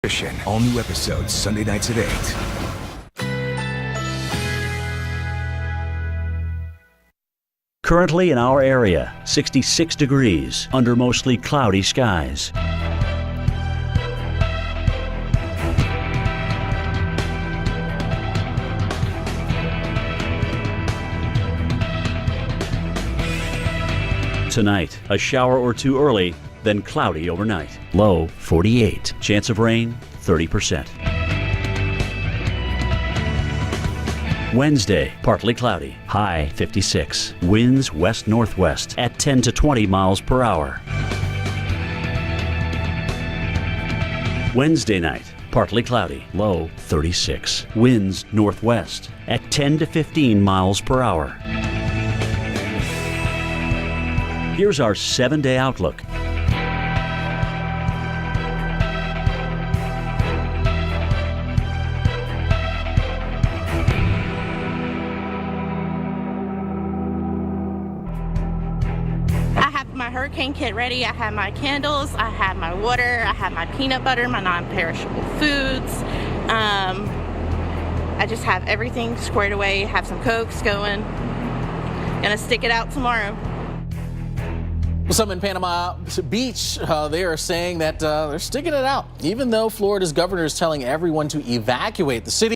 All new episodes Sunday nights at 8. Currently in our area, 66 degrees under mostly cloudy skies. Tonight, a shower or two early, then cloudy overnight. Low 48. Chance of rain 30%. Wednesday, partly cloudy. High 56. Winds west-northwest at 10 to 20 miles per hour. Wednesday night, partly cloudy. Low 36. Winds northwest at 10 to 15 miles per hour. Here's our 7-day outlook. I have my hurricane kit ready. I have my candles, I have my water, I have my peanut butter, my non-perishable foods. I just have everything squared away, have some Cokes going. Gonna stick it out tomorrow. Some in Panama Beach, they are saying that they're sticking it out, even though Florida's governor is telling everyone to evacuate the city.